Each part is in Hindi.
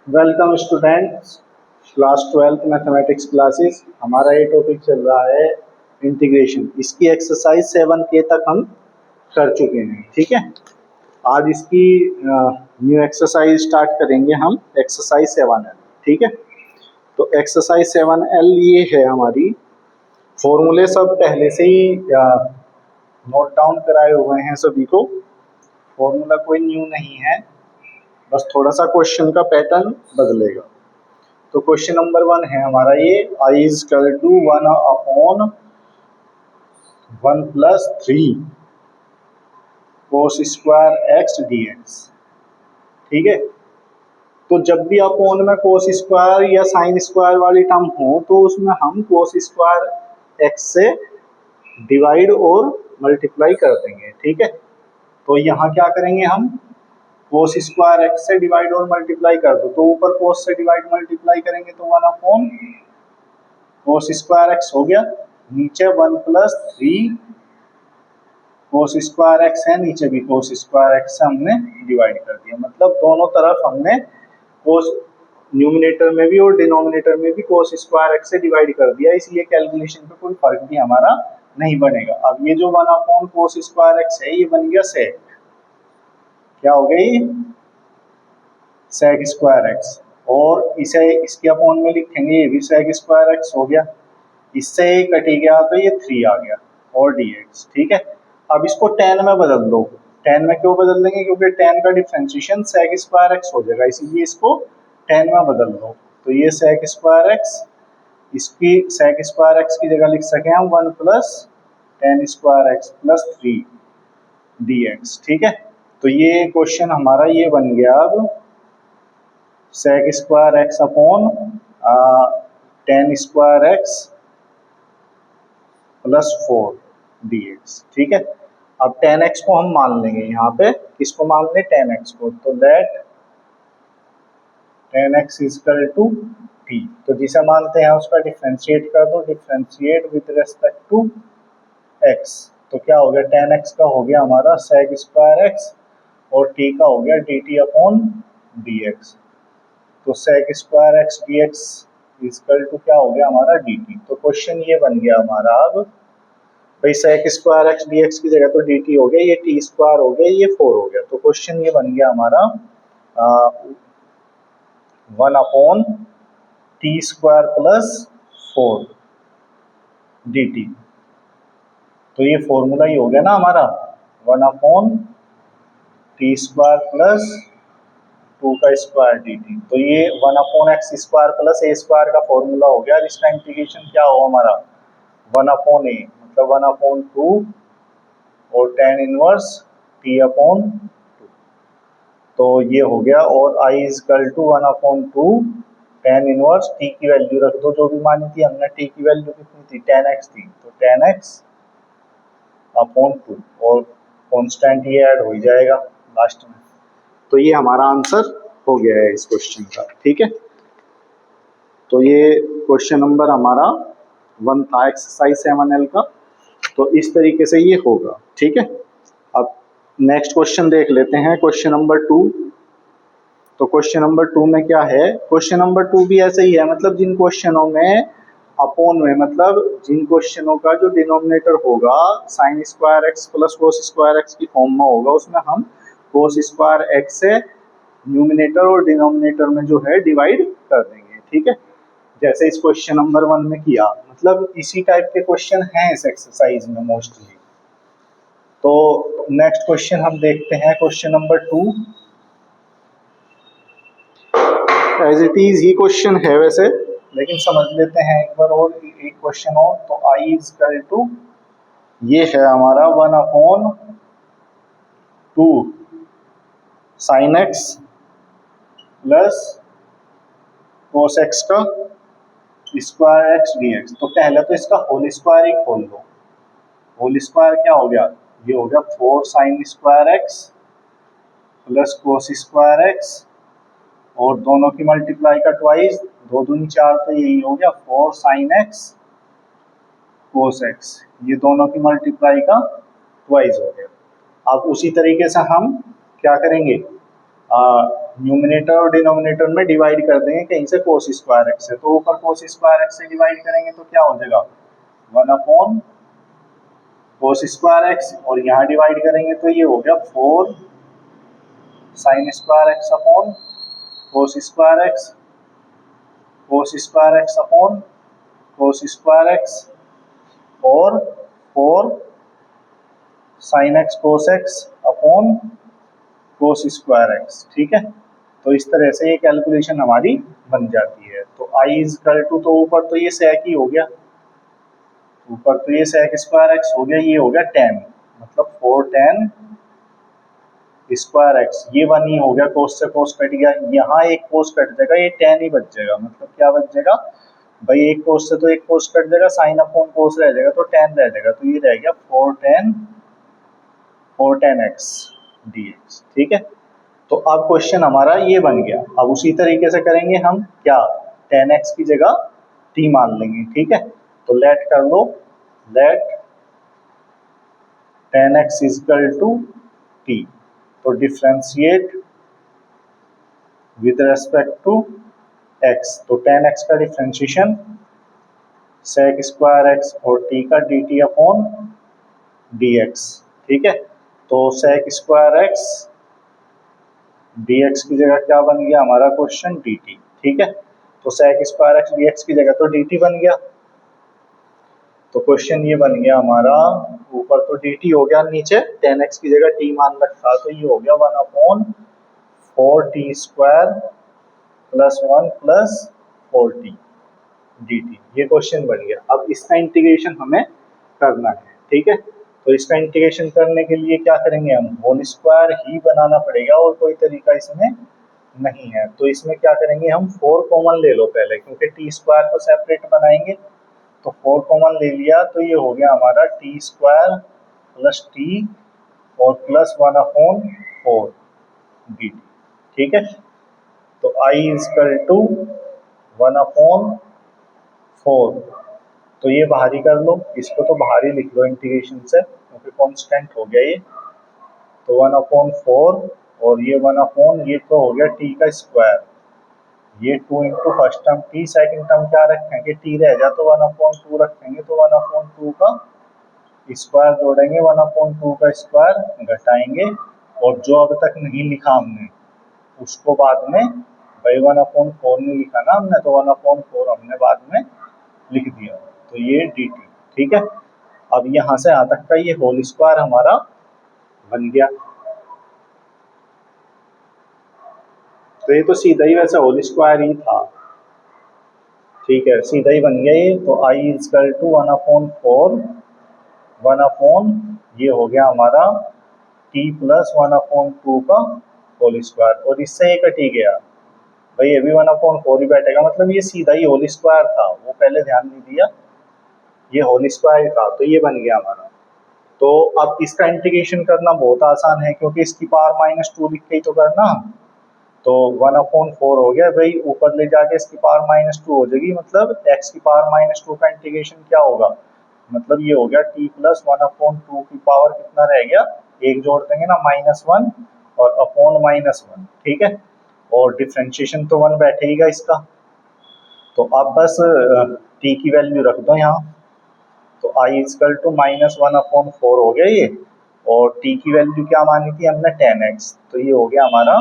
Welcome students, class 12th mathematics classes. हमारा ये टॉपिक चल रहा है इंटीग्रेशन। इसकी एक्सरसाइज 7K तक हम कर चुके हैं। ठीक है, आज इसकी न्यू एक्सरसाइज स्टार्ट करेंगे हम, एक्सरसाइज 7L। ठीक है, तो एक्सरसाइज 7L ये है हमारी। फॉर्मूले सब पहले से ही नोट डाउन कराए हुए हैं सभी को, फॉर्मूला कोई न्यू नहीं है, बस थोड़ा सा क्वेश्चन का पैटर्न बदलेगा। तो क्वेश्चन नंबर 1 है हमारा ये, I is equal to 1/1 plus 3 cos square x d x. ठीक है, तो जब भी अपोन में कोस स्क्वायर या साइन स्क्वायर वाली टर्म हो तो उसमें हम कोस स्क्वायर एक्स से डिवाइड और मल्टीप्लाई कर देंगे। ठीक है, तो यहाँ क्या करेंगे हम, कोस स्क्वायर एक्स से डिवाइड और मल्टीप्लाई कर दो, तो ऊपर कोस से डिवाइड मल्टीप्लाई करेंगे तो 1 कोस स्क्वायर एक्स हो गया, नीचे 1 प्लस 3 कोस स्क्वायर एक्स है, नीचे भी कोस स्क्वायर एक्स से हमने डिवाइड कर दिया। मतलब दोनों तरफ हमने कोस, न्यूमिनेटर में भी और डिनोमिनेटर में भी कोस स्क्वायर एक्स से डिवाइड कर दिया, इसलिए कैलकुलेशन पे कोई फर्क भी हमारा नहीं बनेगा। अब ये जो 1 कोस स्क्वायर एक्स है ये बन गया सेक, क्या हो गई, सेक स्क्वायर एक्स, और इसे इसके अपॉन में लिखेंगे, ये भी सेक स्क्वायर एक्स हो गया, इससे कट गया तो ये 3 आ गया और dx। ठीक है, अब इसको tan में बदल दो। tan में क्यों बदल देंगे, क्योंकि tan का डिफरेंशिएशन सेक स्क्वायर एक्स हो जाएगा, इसीलिए इसको tan में बदल दो। तो ये सेक स्क्वायर एक्स, इसकी सेक स्क्वायर एक्स की जगह लिख सके हम 1 plus tan square x plus 3 dx। ठीक है, तो ये क्वेश्चन हमारा ये बन गया अब, sec square x upon tan square x plus 4 dx। ठीक है, अब tan x को हम मान लेंगे, यहाँ पे किसको मान लें, tan x को, तो let tan x equal to t, तो जिसे मानते हैं उसका डिफरेंशिएट कर दो, differentiate with respect to x, तो क्या हो गया, tan x का हो गया हमारा सेक स्क्वायर x और t का हो गया dt अपॉन dx। तो sec square x dx equal to क्या हो गया हमारा dt। तो क्वेश्चन ये बन गया हमारा, अब भाई sec square x d x की जगह तो डी टी हो गया, ये टी स्क्वायर हो गया, ये 4 हो गया। तो क्वेश्चन ये बन गया हमारा 1 T square plus 4 D t. तो ये फॉर्मूला ही हो गया ना हमारा, 1 टी स्क्वायर प्लस 2 का स्क्वायर डी टी। तो ये 1/x स्क्वायर प्लस ए स्क्वायर का फॉर्मूला हो गया। इसका इंटीग्रेशन क्या हो हमारा, 1/a, मतलब 1/2 और tan इनवर्स t अपॉन 2। तो ये हो गया, और i equal to 1/2 tan inverse t की वैल्यू रख दो, जो भी मानी थी हमने, t की वैल्यू कितनी थी, tan x थी, तो tan x अपॉन 2, और कांस्टेंट ये ऐड हो ही जाएगा लास्ट में। तो ये हमारा आंसर हो गया है इस क्वेश्चन का। ठीक है, तो ये क्वेश्चन नंबर हमारा 1 था एक्सरसाइज 7L का। तो इस तरीके से ये होगा। ठीक है, अब नेक्स्ट क्वेश्चन देख लेते हैं, क्वेश्चन नंबर 2। तो क्वेश्चन नंबर 2 में क्या है, क्वेश्चन नंबर 2 भी ऐसे ही है, मतलब जिन क्वेश्चनों में अपोन में, मतलब जिन क्वेश्चनों का जो डिनोमिनेटर होगा sine square x plus cos square x की फॉर्म में होगा, उसमें हम कोस स्क्वायर एक्स से न्यूमिनेटर और डिनोमिनेटर में जो है डिवाइड कर देंगे। ठीक है, जैसे इस क्वेश्चन नंबर 1 में किया, मतलब इसी टाइप के क्वेश्चन हैं इस एक्सरसाइज में मोस्टली। तो नेक्स्ट क्वेश्चन हम देखते हैं, question number 2। As it is ही क्वेश्चन है वैसे, लेकिन समझ लेते हैं एक बार और, एक क्वेश्चन और। तो आई इज इक्वल टू, ये है हमारा 1/2 sine x plus cos x का स्क्वायर एक्स डी एक्स। तो पहले तो इसका होल स्क्वायर ही खोल दो। होल स्क्वायर क्या हो गया, ये हो गया 4 sine square x plus cos square x, और दोनों की मल्टीप्लाई का ट्वाइस, 2 दूनी 4, तो यही हो गया 4 साइन एक्स कोस एक्स, ये दोनों की मल्टीप्लाई का ट्वाइस हो गया। अब उसी तरीके से हम क्या करेंगे, न्यूमिनेटर और डिनोमिनेटर में डिवाइड कर देंगे कहीं से कोस स्क्वायर एक्स से, तो ऊपर कोस स्क्वायर एक्स से डिवाइड करेंगे तो क्या हो जाएगा 1 कोस स्क्वायर एक्स, और यहाँ डिवाइड करेंगे तो ये हो गया 4 साइन स्क्वायर एक्स अपॉन कोस स्क्वायर एक्स, कोस स्क्वायर एक्स अपॉन कोस स्क्वायर एक्स, और 4 sine x cos x upon कोस स्क्वायर एक्स। ठीक है, तो इस तरह से ये कैलकुलेशन हमारी बन जाती है। तो आई इज इक्वल टू, तो ऊपर तो ये सेक ही हो गया, ऊपर तो ये सेक स्क्वायर एक्स हो गया, ये हो गया 10, मतलब 4 10 स्क्वायर एक्स, ये 1 ही हो गया, कोस से कोस कट गया, यहाँ एक कोस कट जाएगा, ये 10 ही बच जाएगा, मतलब क्या बच जाएगा भाई, एक कोस से तो एक कोस कट जाएगा, साइन अपॉन कोस रह जाएगा, तो 10 रह जाएगा, तो ये रह गया 4 10 एक्स डी एक्स। ठीक है, तो अब क्वेश्चन हमारा ये बन गया। अब उसी तरीके से करेंगे हम, क्या 10x की जगह t मान लेंगे। ठीक है, तो लेट कर लो, let 10x is equal to t, तो differentiate with respect to x, तो 10x का डिफ्रेंशिएशन sec स्क्वायर x और t का dt अपॉन dx। ठीक है, तो sec स्क्वायर x dx की जगह क्या बन गया हमारा क्वेश्चन dt। ठीक है, तो sec स्क्वायर x dx की जगह तो dt बन गया, तो क्वेश्चन ये बन गया हमारा, ऊपर तो dt हो गया, नीचे 10x की जगह t मान रखा, तो ये हो गया 1 upon 4t square plus 1 plus 4t dt, ये क्वेश्चन बन गया। अब इसका इंटीग्रेशन हमें करना है। ठीक है, तो इसका इंटीग्रेशन करने के लिए क्या करेंगे, हम होल स्क्वायर ही बनाना पड़ेगा, और कोई तरीका इसमें नहीं है। तो इसमें क्या करेंगे, हम 4 कॉमन ले लो पहले, क्योंकि टी स्क्वायर को सेपरेट बनाएंगे, तो 4 कॉमन ले लिया, तो ये हो गया हमारा टी स्क्वायर प्लस टी और प्लस 1 अपॉन 4 डी। ठीक है, तो I is equal to 1 upon 4, तो ये बाहर ही कर लो, इसको तो बाहर ही लिख लो इंटीग्रेशन से, क्योंकि कांस्टेंट हो गया ये, तो 1 अपॉन 4, और ये 1 अपॉन, ये तो हो गया टी का स्क्वायर, ये 2 into first term T, second term क्या रखेंगे, टी रह जाए तो 1 अपॉन 2 रखेंगे, तो 1 अपॉन 2 का स्क्वायर जोड़ेंगे, 1 अपॉन 2 का स्क्वायर घटाएंगे, और जो अब तक नहीं लिखा हमने उसको बाद में, भाई 1 अपॉन 4 नहीं लिखा ना हमने, तो 1 अपॉन 4 हमने बाद में लिख दिया, तो ये डी टी। ठीक है, अब यहाँ से यहाँ तक का ये होल स्क्वायर हमारा बन गया, तो ये तो सीधा ही वैसे होल स्क्वायर ही था। ठीक है, सीधा ही बन गया ये, तो I is equal to 1 upon 4, 1 upon, ये हो गया हमारा t प्लस 1 अपॉन 2 का होल स्क्वायर, और इससे ये कट ही गया भाई, ये भी 1 अपॉन 4 ही बैठेगा, मतलब ये सीधा ही होल स्क्वायर था, वो पहले ध्यान नहीं दिया, ये होल स्क्वायर था, तो ये बन गया हमारा। तो अब इसका इंटीग्रेशन करना बहुत आसान है, क्योंकि इसकी पावर -2 लिख के ही तो करना, तो 1 अपॉन 4 हो गया भाई, ऊपर ले जाके इसकी पावर -2 हो जाएगी, मतलब x की पावर -2 का इंटीग्रेशन क्या होगा, मतलब ये हो गया t प्लस 1 अपॉन 2 की पावर कितना रह गया, एक जोड़ देंगे ना -1 और अपॉन -1। ठीक है, और डिफ्रेंशिएशन तो 1 बैठेगा इसका, तो अब बस t की वैल्यू रख दो यहाँ, तो i इजकल टू -1 अपॉन 4 हो गया ये, और t की वैल्यू क्या मानी थी हमने 10x, तो ये हो गया हमारा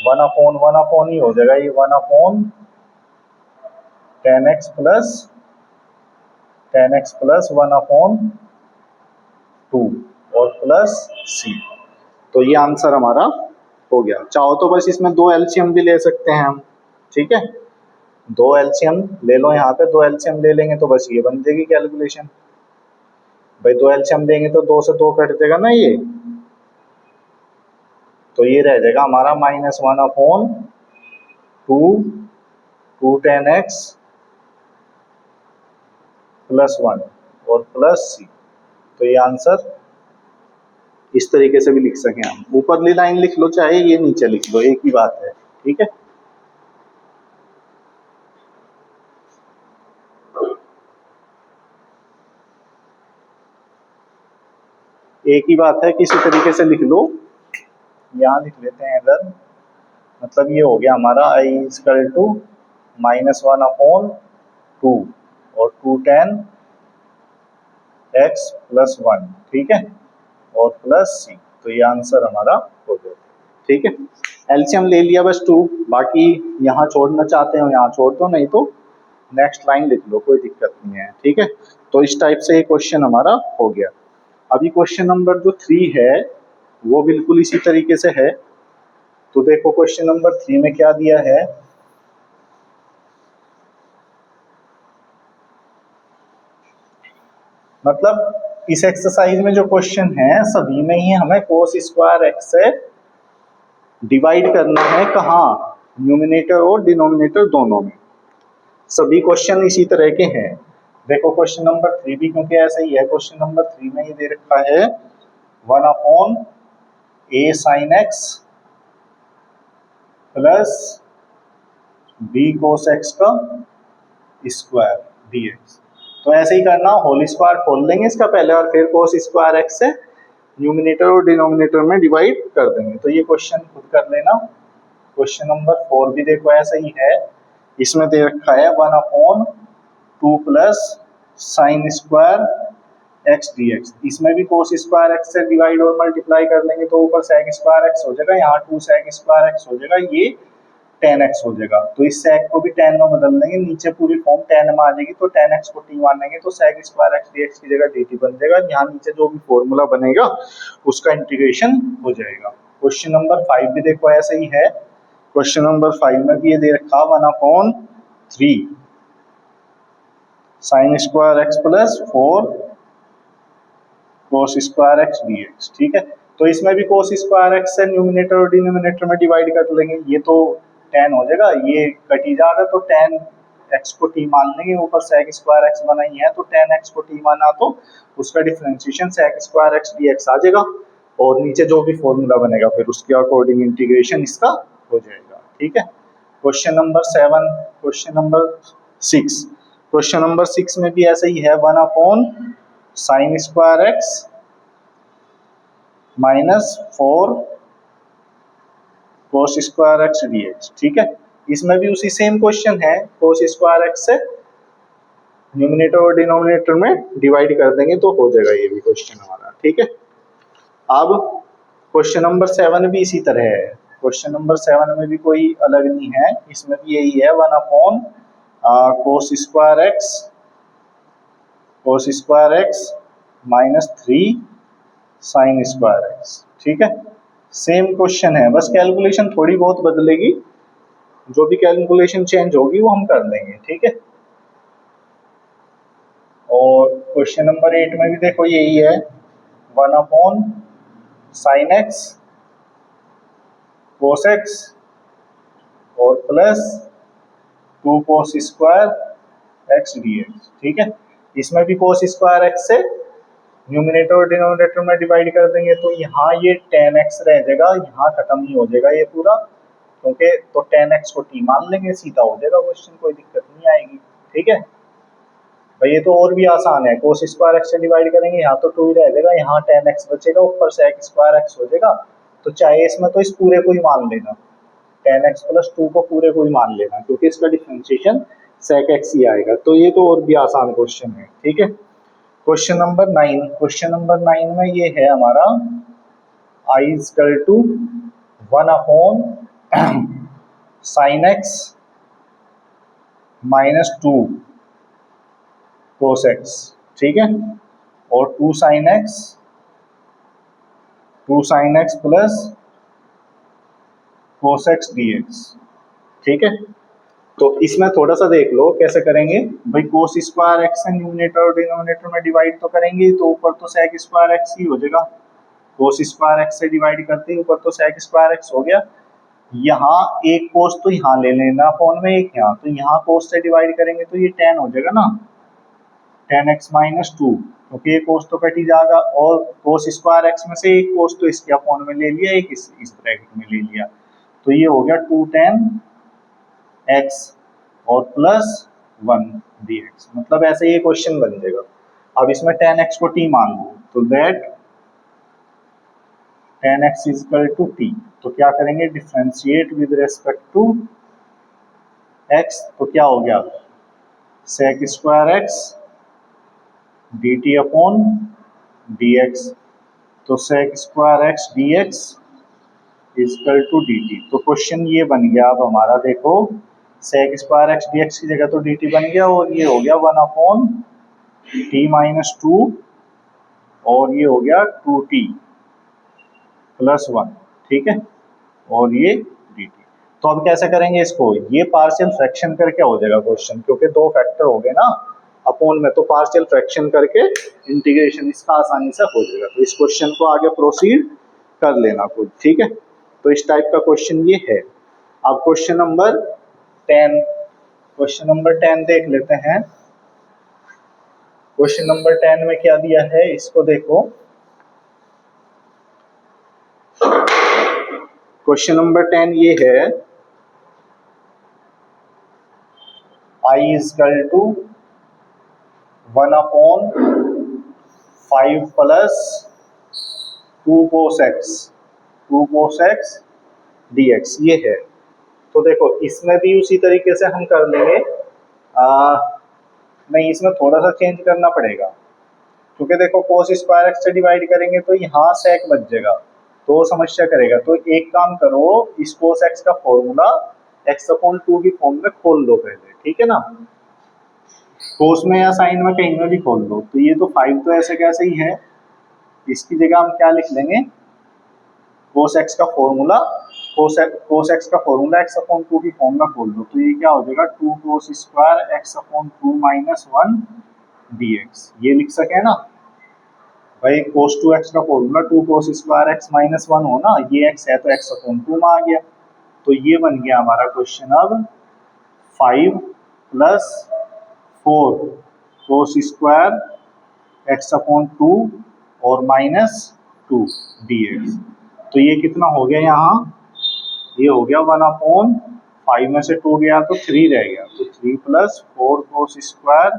1 अपॉन ही हो जाएगा, ये 1 अपॉन 10x प्लस 1 अपॉन 2 और प्लस c, तो ये आंसर हमारा हो गया। चाहो तो बस इसमें 2 एलसीएम भी ले सकते हैं हम। ठीक है, 2 एलसीएम ले लो, यहाँ पे 2 एलसीएम ले लेंगे तो बस ये बन जाएगी कैलकुलेशन। भाई 2 एलसीएम लेंगे तो 2 से 2 कट देगा ना ये, तो ये रह जाएगा हमारा -1 अपॉन 2 10x प्लस 1 और प्लस c, तो ये आंसर इस तरीके से भी लिख सकें हम, ऊपरली लाइन लिख लो चाहे ये नीचे लिख लो, एक ही बात है। ठीक है, एक ही बात है, किसी तरीके से लिख लो, यहाँ लिख लेते हैं इधर, मतलब ये हो गया हमारा आई इजकल टू -1/2 और 2 tan x + 1, ठीक है, और प्लस सी। तो ये आंसर हमारा हो गया, ठीक है। एलसीएम ले लिया बस 2, बाकी यहाँ छोड़ना चाहते हो यहाँ छोड़ दो, नहीं तो नेक्स्ट लाइन लिख लो, कोई दिक्कत नहीं है, ठीक है। तो इस टाइप से ये क्वेश्चन हमारा हो गया। अभी क्वेश्चन नंबर जो 3 है वो बिल्कुल इसी तरीके से है। तो देखो क्वेश्चन नंबर 3 में क्या दिया है, मतलब इस एक्सरसाइज में जो क्वेश्चन है सभी में ही हमें cos स्क्वायर एक्स से डिवाइड करना है, कहाँ, न्यूमिनेटर और डिनोमिनेटर दोनों में। सभी क्वेश्चन इसी तरह के हैं। देखो क्वेश्चन नंबर 3 भी क्योंकि ऐसा ही है, क्वेश्चन नंबर 3 में ये दे रखा है 1/a sin x plus b cos x का स्क्वायर dx। तो ऐसे ही करना, होल स्क्वायर खोल देंगे इसका पहले और फिर cos स्क्वायर x से न्यूमिनेटर और डिनोमिनेटर में डिवाइड कर देंगे। तो ये क्वेश्चन खुद कर लेना। क्वेश्चन नंबर 4 भी देखो ऐसा ही है, इसमें दे रखा है 1/2 plus sine square x d x. इसमें भी कोस स्क्वायर एक्स से डिवाइड और मल्टीप्लाई कर लेंगे तो ऊपर सेक स्क्वायर एक्स हो जाएगा, यहाँ 2 सेक स्क्वायर एक्स हो जाएगा, ये tan x हो जाएगा। तो इस सेक को भी tan में बदल देंगे, नीचे पूरी फॉर्म tan में आ जाएगी, तो tan x को t मान लेंगे तो सेक स्क्वायर एक्स dx की जगह dt बन जाएगा। यहाँ नीचे जो भी फॉर्मूला बनेगा उसका इंटीग्रेशन हो जाएगा। क्वेश्चन नंबर 5 भी देखो ऐसे ही है। क्वेश्चन नंबर 5 में भी ये दे रखा 1/3 साइन स्क्वायर एक्स प्लस 4 कोस स्क्वायर एक्स dx, ठीक है। तो इसमें भी कोस स्क्वायर एक्स से न्यूमिनेटर और डिनोमिनेटर में डिवाइड कर लेंगे, ये तो tan हो जाएगा, ये कटी जाएगा तो tan x को t मान लेंगे, ऊपर sec स्क्वायर x बना ही है तो tan x को t माना तो उसका differentiation sec square x dx आ जाएगा, और नीचे जो भी फॉर्मूला बनेगा फिर उसके अकॉर्डिंग इंटीग्रेशन इसका हो जाएगा, ठीक है। Question number 7, question number 6, question number 6 में भी ऐसा ही है 1/sin square x -4 cos square x dx, ठीक है। इसमें भी उसी सेम क्वेश्चन है, cos स्क्वायर एक्स से न्यूमिनेटर और डिनोमिनेटर में डिवाइड कर देंगे तो हो जाएगा ये भी क्वेश्चन हमारा, ठीक है। अब क्वेश्चन नंबर 7 भी इसी तरह है। क्वेश्चन नंबर 7 में भी कोई अलग नहीं है, इसमें भी यही है 1/cos square x -3 sine square x, ठीक है। सेम क्वेश्चन है, बस कैलकुलेशन थोड़ी बहुत बदलेगी, जो भी कैलकुलेशन चेंज होगी वो हम कर लेंगे, ठीक है। और क्वेश्चन नंबर 8 में भी देखो यही है 1/sin x cos x और plus 2 cos square x dx, ठीक है। इसमें भी cos स्क्वायर एक्स से न्यूमिनेटर और डिनोमिनेटर में डिवाइड कर देंगे तो यहाँ ये tan x रह जाएगा, यहाँ खत्म ही हो जाएगा ये पूरा, क्योंकि तो tan x को t मान लेंगे, सीधा हो जाएगा क्वेश्चन, कोई दिक्कत नहीं आएगी, ठीक है भाई। ये तो और भी आसान है, cos स्क्वायर एक्स से डिवाइड करेंगे, यहाँ तो 2 ही रह जाएगा, यहाँ tan x बचेगा, ऊपर sec स्क्वायर एक्स हो जाएगा। तो चाहे इसमें तो इस पूरे को ही मान लेना, tan x + 2 को पूरे को ही मान लेना, क्योंकि इसका डिफरेंशिएशन sec x ही आएगा। तो ये तो और भी आसान क्वेश्चन है, ठीक है। क्वेश्चन नंबर 9, क्वेश्चन नंबर 9 में ये है हमारा I = 1/sin x -2 cos x, ठीक है, और 2 sin x plus cos x dx, ठीक है। तो इसमें थोड़ा सा देख लो कैसे करेंगे भाई, cos स्क्वायर एक्स से न्यूमिनेटर और डिनोमिनेटर में डिवाइड तो करेंगे, तो ऊपर तो sec स्क्वायर एक्स ही हो जाएगा, cos स्क्वायर एक्स से डिवाइड करते ही ऊपर तो sec स्क्वायर एक्स हो गया। यहाँ एक cos तो यहाँ ले लेना फोन में, एक यहाँ, तो यहाँ cos से डिवाइड करेंगे तो ये tan हो जाएगा ना, tan x -2, क्योंकि ये cos तो कट ही जाएगा, और cos स्क्वायर एक्स में से एक cos तो इसके फोन में ले लिया, एक इस ब्रैकेट में ले लिया, तो ये हो गया 2 tan x और प्लस 1 dx, मतलब ऐसे ये क्वेश्चन बन जाएगा। अब इसमें tan x को t मान लो, तो that ten x is equal to t. तो क्या करेंगे, differentiate with respect to x. तो क्या हो गया, sec square x d t upon d x. तो sec square x d x is equal to d t. तो क्वेश्चन ये बन गया अब हमारा, देखो sec square x d x की जगह तो डी टी बन गया, और ये हो गया one upon T minus two, और ये हो गया टू टी प्लस वन, ठीक है, और ये डी टी। तो अब कैसे करेंगे इसको, ये पार्शियल फ्रैक्शन करके हो जाएगा क्वेश्चन, क्योंकि दो फैक्टर हो गए ना अपॉन में, तो पार्शियल फ्रैक्शन करके इंटीग्रेशन इसका आसानी से हो जाएगा। तो इस क्वेश्चन को आगे प्रोसीड कर लेना कुछ, ठीक है। तो इस टाइप का क्वेश्चन ये है। अब क्वेश्चन नंबर 10, क्वेश्चन नंबर 10 देख लेते हैं। क्वेश्चन नंबर 10 में क्या दिया है, इसको देखो। क्वेश्चन नंबर 10 ये है, i is equal to 1 upon 5 plus 2 cos x, 2 cos x dx ये है। तो देखो इसमें भी उसी तरीके से हम कर लेंगे, नहीं इसमें थोड़ा सा चेंज करना पड़ेगा, क्योंकि देखो cos स्क्वायर एक्स से डिवाइड करेंगे तो यहाँ sec बच जाएगा, तो समस्या करेगा। तो एक काम करो, इस cos x का फॉर्मूला x अपॉन 2 की फॉर्म में खोल दो पहले, ठीक है ना, cos में या साइन में कहीं में भी खोल दो। तो ये तो 5 तो ऐसे कैसे ही है, इसकी जगह हम क्या लिख लेंगे, cos x का फॉर्मूला, cos x का फॉर्मूला x अपॉन 2 की फॉर्म में खोल दो। तो ये क्या हो जाएगा, 2 cos square x upon 2 minus 1 dx, ये लिख सके ना भाई। cos 2x का formula 2 cos square x minus 1 हो ना, ये x है तो x अपॉन 2 में आ गया। तो ये बन गया हमारा क्वेश्चन अब 5 plus 4 cos square x upon 2 और माइनस 2 dx। तो ये कितना हो गया यहाँ, ये हो गया 1 अपॉन 5 में से 2 गया तो 3 रह गया, तो 3 plus 4 cos square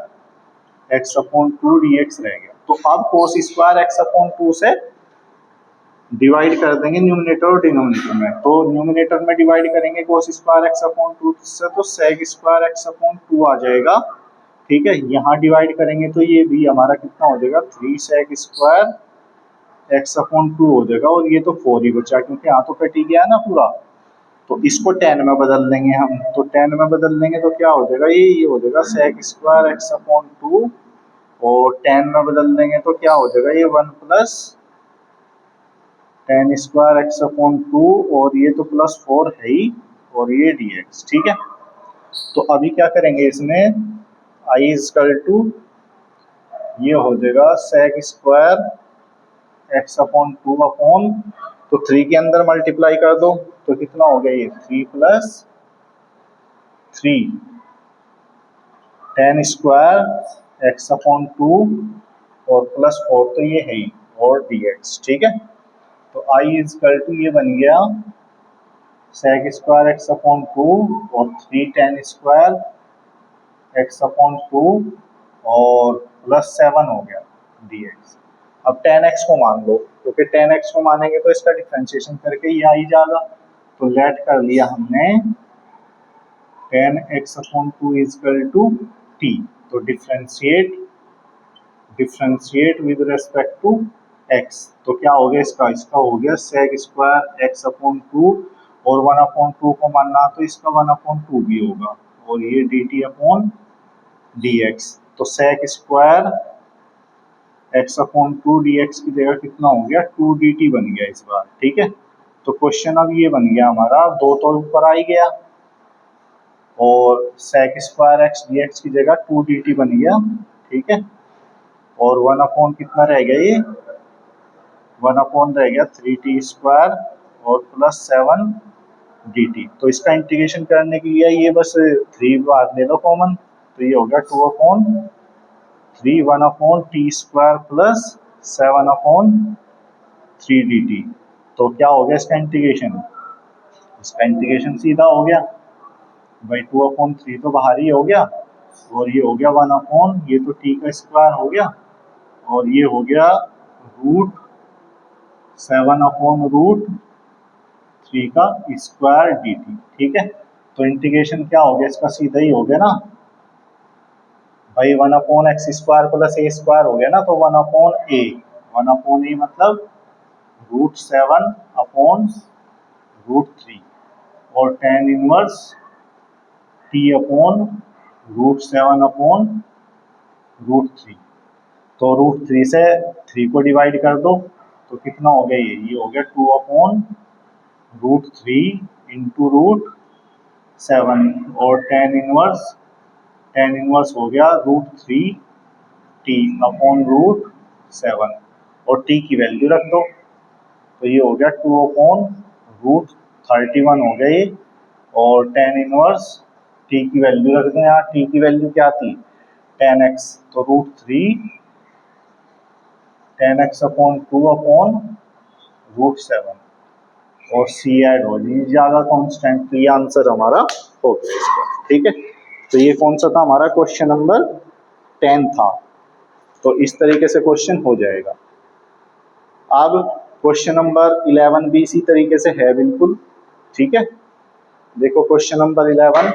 x upon 2 dx रह गया। तो अब cos स्क्वायर x अपॉन 2 से डिवाइड कर देंगे न्यूमिनेटर और डिनोमिनेटर में। तो न्यूमिनेटर में डिवाइड करेंगे cos स्क्वायर x अपॉन 2 से, तो sec स्क्वायर x अपॉन 2 आ जाएगा, ठीक है। यहाँ डिवाइड करेंगे तो ये भी हमारा कितना हो जाएगा, 3 sec स्क्वायर x अपॉन 2 हो जाएगा, और ये तो 4 ही बचा क्योंकि यहाँ तो कट ही गया ना पूरा। तो इसको 10 में बदल देंगे हम, तो 10 में बदल देंगे तो क्या हो जाएगा, ये हो जाएगा sec स्क्वायर x अपॉन 2, और 10 में बदल देंगे तो क्या हो जाएगा, ये 1 प्लस 10 स्क्वायर x अपॉन 2, और ये तो प्लस 4 है ही, और ये dx, ठीक है। तो अभी क्या करेंगे इसमें, i इज इक्वल टू, ये हो जाएगा sec square x upon 2 upon, तो 3 के अंदर मल्टीप्लाई कर दो तो कितना हो गया, ये 3 प्लस 3 10 स्क्वायर x अपॉन 2 और प्लस 4, तो ये है ही, और dx, ठीक है। तो i इज इक्वल टू, ये बन गया sec स्क्वायर x अपॉन 2 और 3 10 स्क्वायर x अपॉन 2 और प्लस 7 हो गया dx। अब 10x को मान लो, क्योंकि 10x को मानेंगे तो इसका डिफरेंशिएशन करके ये आ ही जाएगा। तो लेट कर लिया हमने 10x upon 2 is equal to t। तो differentiate with respect to x, तो क्या हो गया इसका, हो गया sec स्क्वायर x अपॉन 2, और 1 अपॉन 2 को मानना तो इसका 1 अपॉन 2 भी होगा, और ये dt अपॉन dx। तो sec square x upon 2 dx की जगह कितना हो गया, 2 dt बन गया इस बार, ठीक है। तो क्वेश्चन अब ये बन गया हमारा, दो तो ऊपर आ ही गया, और sec स्क्वायर x dx की जगह 2 dt बन गया, ठीक है। और 1 अपॉन कितना रह गया, ये 1 अपॉन रह गया 3t स्क्वायर और प्लस 7 dt। तो इसका इंटीग्रेशन करने के लिए ये बस 3 बार ले लो कॉमन, तो ये हो गया 2 upon 3 1 upon T square plus 7 upon 3 dt। तो क्या हो गया इसका इंटीग्रेशन, इसका इंटीग्रेशन सीधा हो गया भाई, 2 अपॉन 3 तो बाहर ही हो गया, और ये हो गया 1 अपॉन, ये तो टी का स्क्वायर हो गया, और ये हो गया रूट 7/√3 का स्क्वायर dt। ठीक है, तो इंटीग्रेशन क्या हो गया इसका, सीधा ही हो गया ना भाई, 1/x² + a² हो गया ना, तो 1/a, 1/a मतलब √7/√3 और tan इनवर्स t/√7/√3। तो √3 से 3 को डिवाइड कर दो तो कितना हो गया, ये हो गया 2/√3 इंटू √7 और tan इनवर्स हो गया √3t/√7 और t की वैल्यू रख दो, तो ये हो गया 2/√31 हो गया ये, और tan इनवर्स t की वैल्यू रख दें, यहाँ t की वैल्यू क्या थी, tan x, तो √3 tan x/2/√7 और c ऐड हो जाएगा कांस्टेंट, तो ये आंसर हमारा हो गया इसका। ठीक है, तो ये कौन सा था हमारा, क्वेश्चन नंबर 10 था। तो इस तरीके से क्वेश्चन हो जाएगा। अब क्वेश्चन नंबर 11 भी इसी तरीके से है बिल्कुल। ठीक है, देखो क्वेश्चन नंबर 11,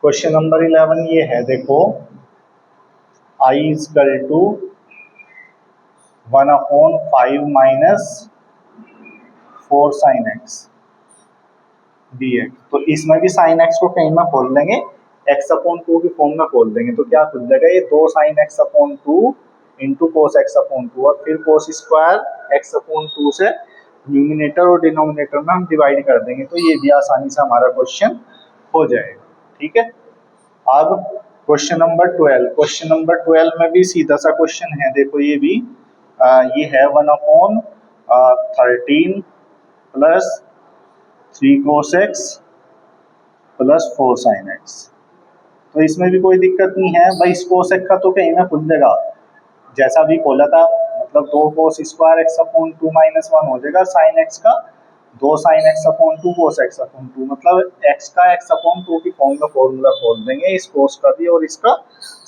क्वेश्चन नंबर 11 ये है, देखो I = 1/5 - 4 sin x dx। तो इसमें भी sin x को कहीं में खोल देंगे, x/2 की फॉर्म में खोल देंगे, तो क्या खुल जाएगा, ये 2 sin x/2 into cos x/2 और फिर cos स्क्वायर x/2 से न्यूमिनेटर और डिनोमिनेटर में हम डिवाइड कर देंगे, तो ये भी आसानी से हमारा क्वेश्चन हो जाएगा। ठीक है, अब क्वेश्चन नंबर 12, क्वेश्चन नंबर 12 में भी सीधा सा क्वेश्चन है, देखो ये भी ये है 1/13 + 3 cos x + 4 sin x। तो इसमें भी कोई दिक्कत नहीं है भाई, इस cos x का तो कहीं ना खुल देगा, जैसा भी खोला था, मतलब 2 cos स्क्वायर x/2 - 1 हो जाएगा, sin x का 2 sin x/2 cos x/2, मतलब x का x/2 की फॉर्म में फॉर्मूला खोल देंगे, इस cos का भी और इसका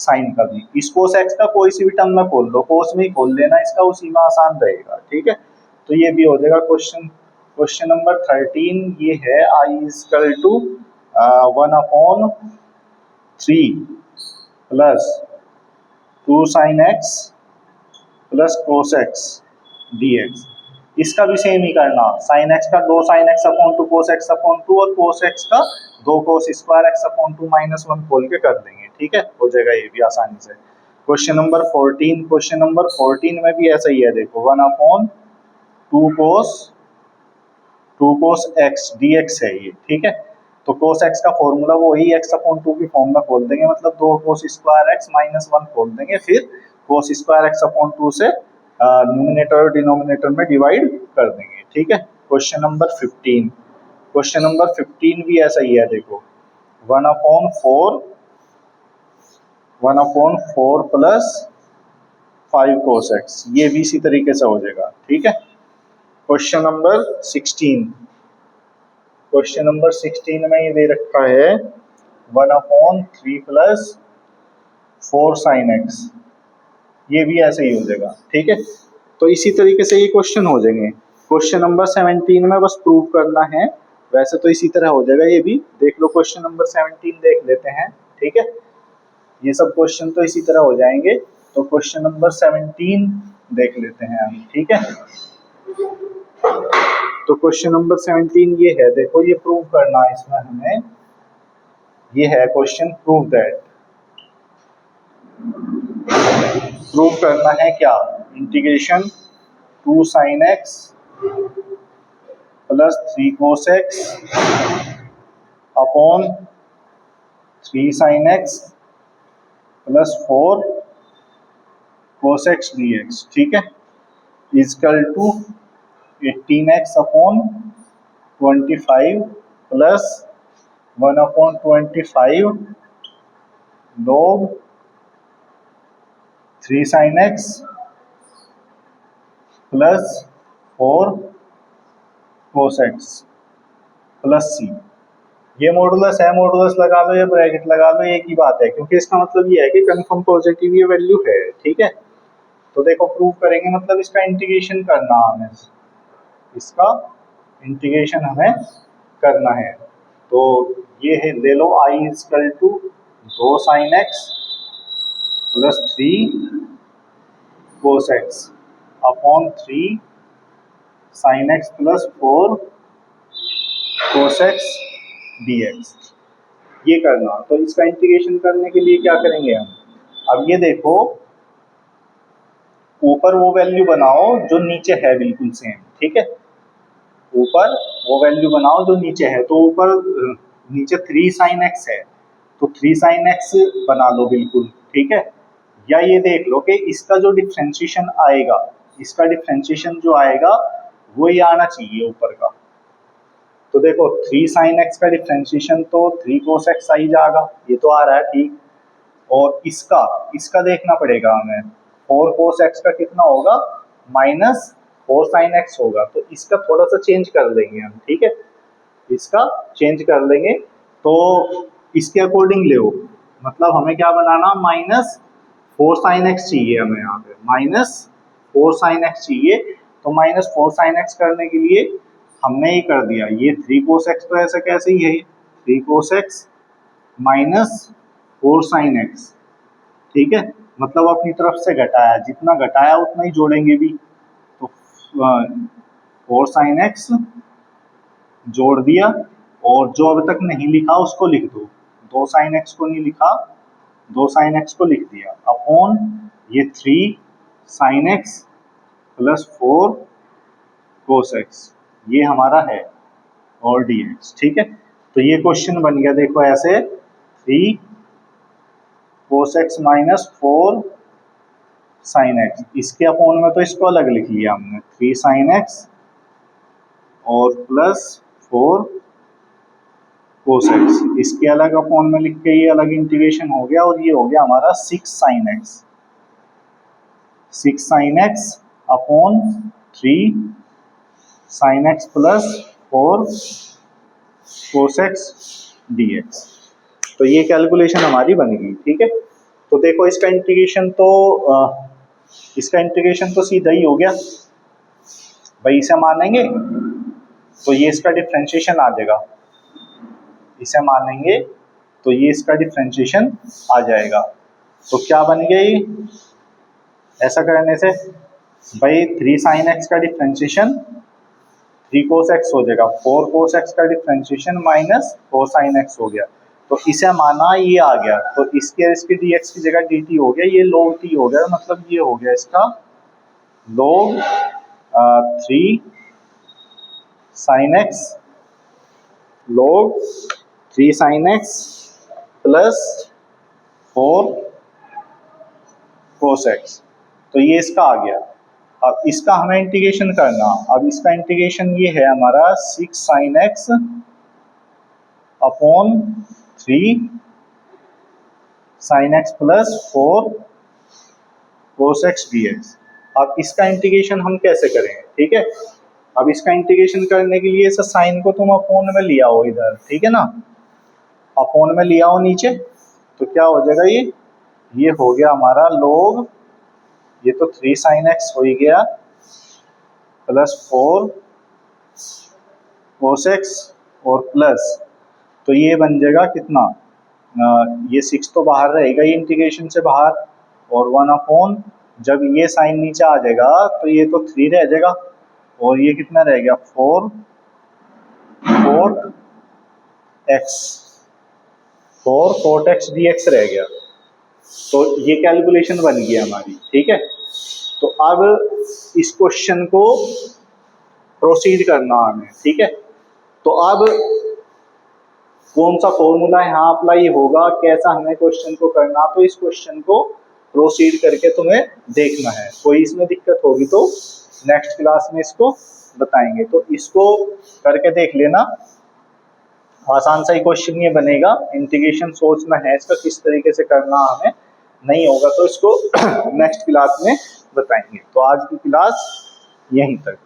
sin का भी। इस cos x का कोई सी भी टर्म में खोल दो, cos में ही खोल देना इसका, उसी में आसान रहेगा। ठीक है, तो ये भी हो जाएगा क्वेश्चन नंबर 13, ये है I = 1/3 + 2 sin x + cos x dx। इसका भी सेम ही करना, sin x का 2 sin x/2 cos x/2 और cos x का 2 cos स्क्वायर x/2 - 1 खोल के कर देंगे। ठीक है, हो जाएगा ये भी आसानी से। क्वेश्चन नंबर 14, क्वेश्चन नंबर 14 में भी ऐसा ही है, देखो 1/2 cos x dx है ये। ठीक है, तो cos x का फॉर्मूला वही x/2 की फॉर्म में खोल देंगे, मतलब 2 cos स्क्वायर x - 1 खोल देंगे, फिर cos स्क्वायर x/2 से न्यूमिनेटर और डिनोमिनेटर में डिवाइड कर देंगे। ठीक है, क्वेश्चन नंबर 15, क्वेश्चन नंबर 15 भी ऐसा ही है, देखो 1/4 + 5 cos x, ये भी इसी तरीके से हो जाएगा। ठीक है, क्वेश्चन नंबर 16, क्वेश्चन नंबर 16 में ये दे रखा है 1/3 + 4 sin x, ये भी ऐसे ही हो जाएगा। ठीक है, तो इसी तरीके से ये क्वेश्चन हो जाएंगे। क्वेश्चन नंबर 17 में बस प्रूव करना है, वैसे तो इसी तरह हो जाएगा, ये भी देख लो। क्वेश्चन नंबर 17 देख लेते हैं। ठीक है, ये सब क्वेश्चन तो इसी तरह हो जाएंगे, तो क्वेश्चन नंबर 17 देख लेते हैं हम। ठीक है, तो क्वेश्चन नंबर 17 ये है, देखो ये प्रूव करना है इसमें हमें, ये है क्वेश्चन, प्रूव करना है क्या, integration 2 sin x + 3 cos x upon 3 sin x + 4 cos x dx। ठीक है, = 18x/25 + 1/25 log 3 sin x plus 4 cos x plus C. ये मॉडुलस है, मॉडुलस लगा लो या ब्रैकेट लगा लो, एक ही बात है, क्योंकि इसका मतलब ये है कि कन्फर्म पॉजिटिव ये वैल्यू है। ठीक है, तो देखो प्रूव करेंगे, मतलब इसका इंटीग्रेशन करना हमें, इसका इंटीग्रेशन हमें करना है। तो ये है, ले लो i equal to 2 sin x plus 3 cos x upon 3 sin x plus 4 cos x dx। ये करना, तो इसका इंटीग्रेशन करने के लिए क्या करेंगे हम, अब ये देखो ऊपर वो वैल्यू बनाओ जो नीचे है बिल्कुल सेम। ठीक है, ऊपर वो वैल्यू बनाओ जो नीचे है, तो ऊपर नीचे 3 sin x है, तो 3 sin x बना लो बिल्कुल। ठीक है, या ये देख लो कि इसका जो डिफ्रेंशिएशन आएगा, इसका डिफ्रेंशिएशन जो आएगा वो ये आना चाहिए ऊपर का। तो देखो 3 sin x का डिफ्रेंशिएशन तो 3 cos x आ ही जाएगा, ये तो आ रहा है ठीक। और इसका इसका देखना पड़ेगा हमें, 4 cos x का कितना होगा, माइनस 4 sin x होगा, तो इसका थोड़ा सा चेंज कर देंगे हम। ठीक है, इसका चेंज कर लेंगे, तो इसके अकॉर्डिंग ले, मतलब हमें क्या बनाना, माइनस 4 sin x चाहिए हमें, यहाँ पे माइनस 4 sin x चाहिए। तो माइनस 4 sin x करने के लिए हमने ये कर दिया, ये 3 cos x तो ऐसा कैसे ही है, 3 cos x minus 4 sin x। ठीक है, मतलब अपनी तरफ से घटाया, जितना घटाया उतना ही जोड़ेंगे भी, तो 4 sin x जोड़ दिया, और जो अभी तक नहीं लिखा उसको लिख दो, 2 sin x को नहीं लिखा, 2 sin x को लिख दिया, अपॉन ये 3 sin x plus 4 cos x, ये हमारा है और dx। ठीक है, तो ये क्वेश्चन बन गया, देखो ऐसे 3 cos x minus 4 sin x, इसके अपॉन में तो इसको अलग लिख लिया हमने, 3 sin x और प्लस 4 cos x, इसके अलग अपॉन में लिख के ये अलग इंटीग्रेशन हो गया, और ये हो गया हमारा 6 sin x, 6 sin x upon 3 sin x plus 4 cos x dx। तो ये कैलकुलेशन हमारी बन गई। ठीक है, तो देखो इसका इंटीग्रेशन तो सीधा ही हो गया भाई, इसे मानेंगे तो ये इसका डिफरेंशिएशन आ जाएगा, इसे मानेंगे तो ये इसका डिफरेंशिएशन आ जाएगा। तो क्या बन गया ये, ऐसा करने से भाई 3 sin x का डिफरेंशिएशन 3 cos x हो जाएगा, 4 cos x का डिफरेंशिएशन माइनस 4 sin x हो गया, तो इसे माना ये आ गया, तो इसके dx की जगह dt हो गया, ये log t हो गया, मतलब ये हो गया इसका log 3 sin x log 3 sin x plus 4 cos x, तो ये इसका आ गया। अब इसका हमें इंटीग्रेशन करना, अब इसका इंटीग्रेशन ये है हमारा 6 sin x upon 3 sin x plus 4 cos x dx। अब इसका इंटीग्रेशन हम कैसे करें, ठीक है, अब इसका इंटीग्रेशन करने के लिए इस साइन को तुम अपोन में लिया हो इधर, ठीक है ना, अपोन में लिया हो नीचे, तो क्या हो जाएगा, ये हो गया हमारा log, ये तो 3 sin x हो ही गया प्लस 4 cos x और प्लस, तो ये बन जाएगा कितना, ये 6 तो बाहर रहेगा ये इंटीग्रेशन से बाहर, और 1 अपॉन, जब ये साइन नीचे आ जाएगा तो ये तो 3 रह जाएगा, और ये कितना रह गया 4 cot x, 4 cot x dx रह गया। तो ये कैलकुलेशन बन गई हमारी। ठीक है, तो अब इस क्वेश्चन को प्रोसीड करना हमें। ठीक है, तो अब कौन सा फॉर्मूला यहाँ अप्लाई होगा, कैसा हमें क्वेश्चन को करना, तो इस क्वेश्चन को प्रोसीड करके तुम्हें देखना है। कोई इसमें दिक्कत होगी तो नेक्स्ट क्लास में इसको बताएंगे, तो इसको करके देख लेना, आसान सा ही क्वेश्चन ये बनेगा। इंटीग्रेशन सोचना है इसका किस तरीके से करना हमें, नहीं होगा तो इसको नेक्स्ट क्लास में बताएंगे। तो आज की क्लास यहीं तक।